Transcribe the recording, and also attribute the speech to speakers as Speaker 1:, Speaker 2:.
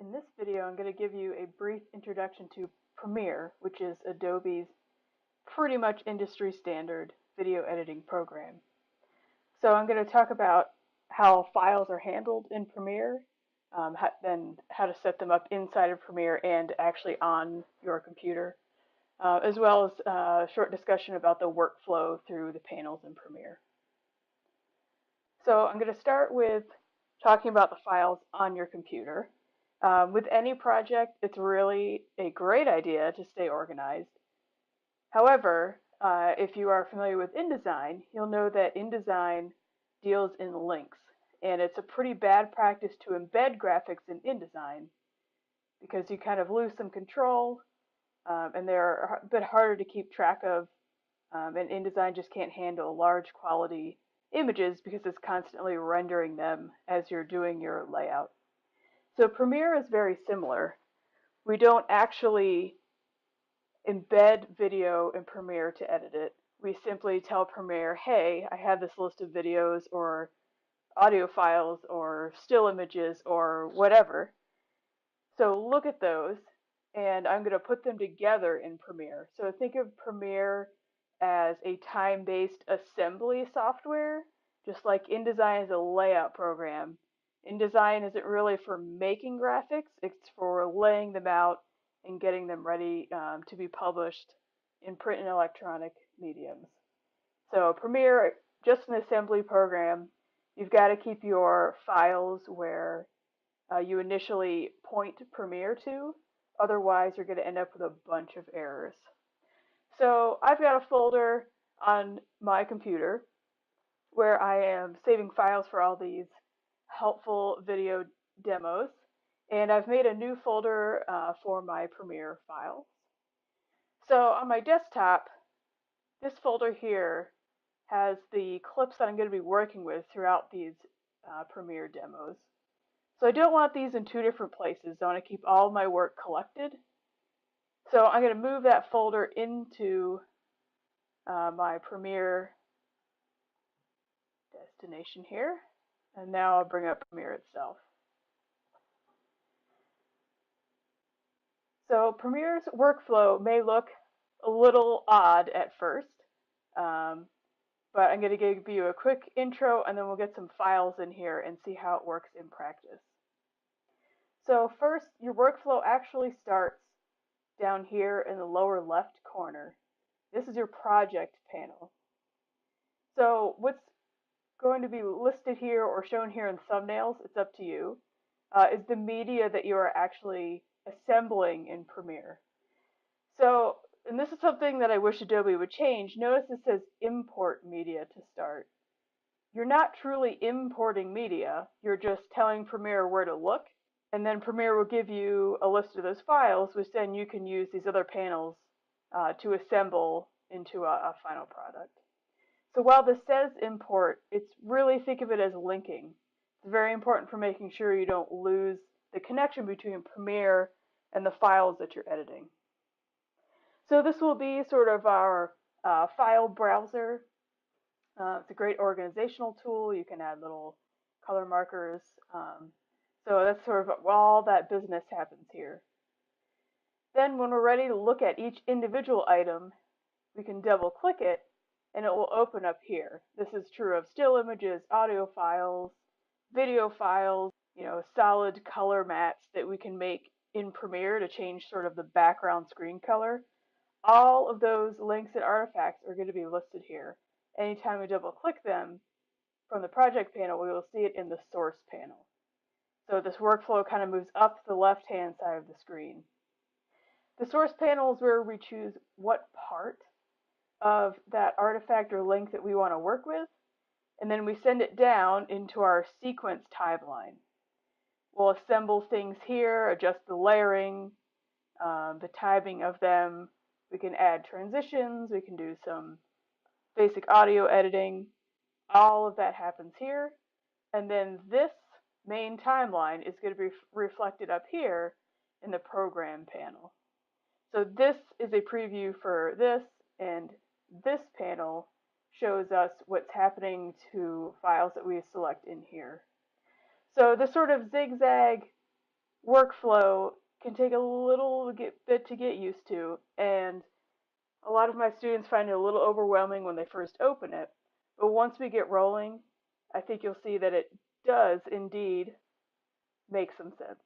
Speaker 1: In this video, I'm going to give you a brief introduction to Premiere, which is Adobe's pretty much industry standard video editing program. So I'm going to talk about how files are handled in Premiere, then how to set them up inside of Premiere and actually on your computer, as well as a short discussion about the workflow through the panels in Premiere. So I'm going to start with talking about the files on your computer. With any project, it's really a great idea to stay organized. However, if you are familiar with InDesign, you'll know that InDesign deals in links, and it's a pretty bad practice to embed graphics in InDesign because you kind of lose some control, and they're a bit harder to keep track of, and InDesign just can't handle large quality images because it's constantly rendering them as you're doing your layout. So Premiere is very similar. We don't actually embed video in Premiere to edit it. We simply tell Premiere, hey, I have this list of videos or audio files or still images or whatever. So look at those, and I'm going to put them together in Premiere. So think of Premiere as a time-based assembly software, just like InDesign is a layout program. InDesign isn't really for making graphics, it's for laying them out and getting them ready to be published in print and electronic mediums. So Premiere, just an assembly program. You've got to keep your files where you initially point Premiere to, otherwise you're going to end up with a bunch of errors. So I've got a folder on my computer where I am saving files for all these helpful video demos, and I've made a new folder for my Premiere files. So on my desktop, this folder here has the clips that I'm going to be working with throughout these Premiere demos. So I don't want these in two different places. I want to keep all my work collected. So I'm going to move that folder into my Premiere destination here. And now I'll bring up Premiere itself. So Premiere's workflow may look a little odd at first, but I'm going to give you a quick intro and then we'll get some files in here and see how it works in practice. So first, your workflow actually starts down here in the lower left corner. This is your project panel. So what's going to be listed here or shown here in thumbnails, it's up to you, is the media that you are actually assembling in Premiere. So, and this is something that I wish Adobe would change. Notice it says import media to start. You're not truly importing media, you're just telling Premiere where to look, and then Premiere will give you a list of those files, which then you can use these other panels to assemble into a final product. So while this says import, it's really, think of it as linking. It's very important for making sure you don't lose the connection between Premiere and the files that you're editing. So this will be sort of our file browser. It's a great organizational tool. You can add little color markers. So that's sort of all that business happens here. Then when we're ready to look at each individual item, we can double click it and it will open up here. This is true of still images, audio files, video files, solid color mats that we can make in Premiere to change sort of the background screen color. All of those links and artifacts are going to be listed here. Anytime we double click them from the project panel, we will see it in the source panel. So this workflow kind of moves up the left-hand side of the screen. The source panel is where we choose what part of that artifact or link that we want to work with, and then we send it down into our sequence timeline. We'll assemble things here, adjust the layering, the timing of them. We can add transitions, we can do some basic audio editing. All of that happens here, and then this main timeline is going to be reflected up here in the program panel. So this is a preview for this, and this panel shows us what's happening to files that we select in here. So this sort of zigzag workflow can take a little bit to get used to, and a lot of my students find it a little overwhelming when they first open it. But once we get rolling, I think you'll see that it does indeed make some sense.